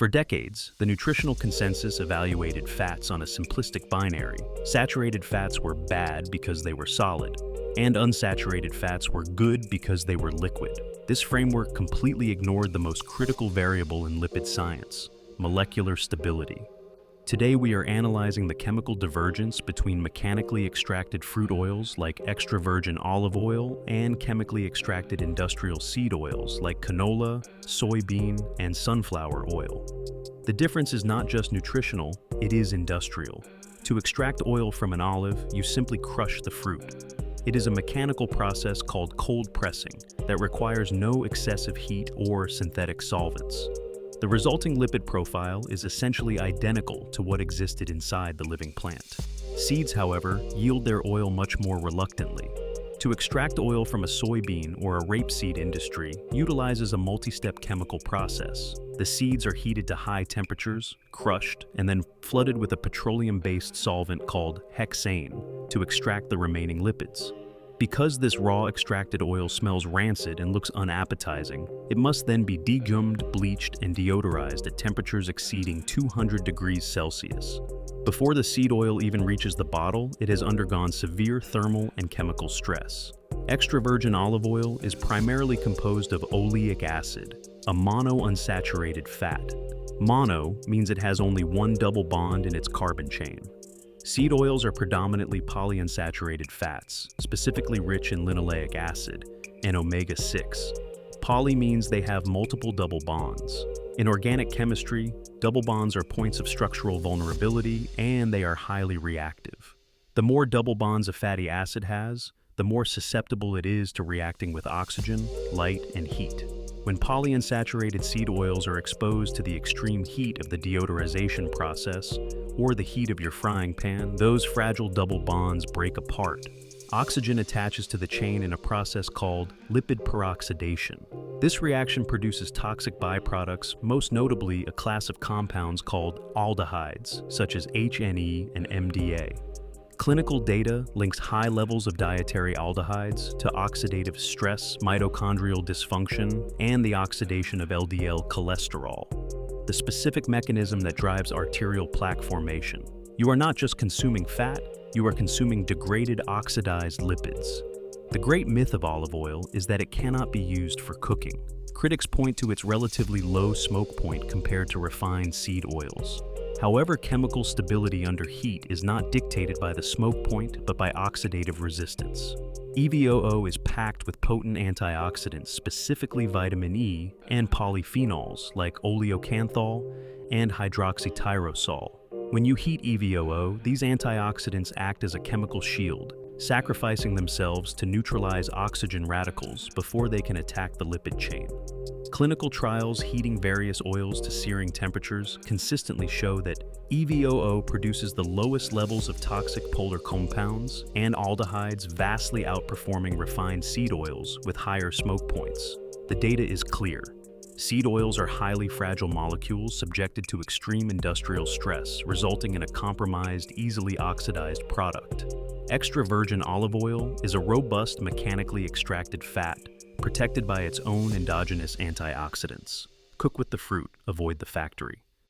For decades, the nutritional consensus evaluated fats on a simplistic binary. Saturated fats were bad because they were solid, and unsaturated fats were good because they were liquid. This framework completely ignored the most critical variable in lipid science: molecular stability. Today we are analyzing the chemical divergence between mechanically extracted fruit oils like extra virgin olive oil and chemically extracted industrial seed oils like canola, soybean, and sunflower oil. The difference is not just nutritional, it is industrial. To extract oil from an olive, you simply crush the fruit. It is a mechanical process called cold pressing that requires no excessive heat or synthetic solvents. The resulting lipid profile is essentially identical to what existed inside the living plant. Seeds, however, yield their oil much more reluctantly. To extract oil from a soybean or a rapeseed industry utilizes a multi-step chemical process. The seeds are heated to high temperatures, crushed, and then flooded with a petroleum-based solvent called hexane to extract the remaining lipids. Because this raw extracted oil smells rancid and looks unappetizing, it must then be degummed, bleached, and deodorized at temperatures exceeding 200 degrees Celsius. Before the seed oil even reaches the bottle, it has undergone severe thermal and chemical stress. Extra virgin olive oil is primarily composed of oleic acid, a monounsaturated fat. Mono means it has only one double bond in its carbon chain. Seed oils are predominantly polyunsaturated fats, specifically rich in linoleic acid and omega-6. Poly means they have multiple double bonds. In organic chemistry, double bonds are points of structural vulnerability and they are highly reactive. The more double bonds a fatty acid has, the more susceptible it is to reacting with oxygen, light, and heat. When polyunsaturated seed oils are exposed to the extreme heat of the deodorization process or the heat of your frying pan, those fragile double bonds break apart. Oxygen attaches to the chain in a process called lipid peroxidation. This reaction produces toxic byproducts, most notably a class of compounds called aldehydes, such as HNE and MDA. Clinical data links high levels of dietary aldehydes to oxidative stress, mitochondrial dysfunction, and the oxidation of LDL cholesterol, the specific mechanism that drives arterial plaque formation. You are not just consuming fat, you are consuming degraded oxidized lipids. The great myth of olive oil is that it cannot be used for cooking. Critics point to its relatively low smoke point compared to refined seed oils. However, chemical stability under heat is not dictated by the smoke point, but by oxidative resistance. EVOO is packed with potent antioxidants, specifically vitamin E, and polyphenols like oleocanthal and hydroxytyrosol. When you heat EVOO, these antioxidants act as a chemical shield, sacrificing themselves to neutralize oxygen radicals before they can attack the lipid chain. Clinical trials heating various oils to searing temperatures consistently show that EVOO produces the lowest levels of toxic polar compounds and aldehydes, vastly outperforming refined seed oils with higher smoke points. The data is clear. Seed oils are highly fragile molecules subjected to extreme industrial stress, resulting in a compromised, easily oxidized product. Extra virgin olive oil is a robust, mechanically extracted fat, protected by its own endogenous antioxidants. Cook with the fruit, avoid the factory.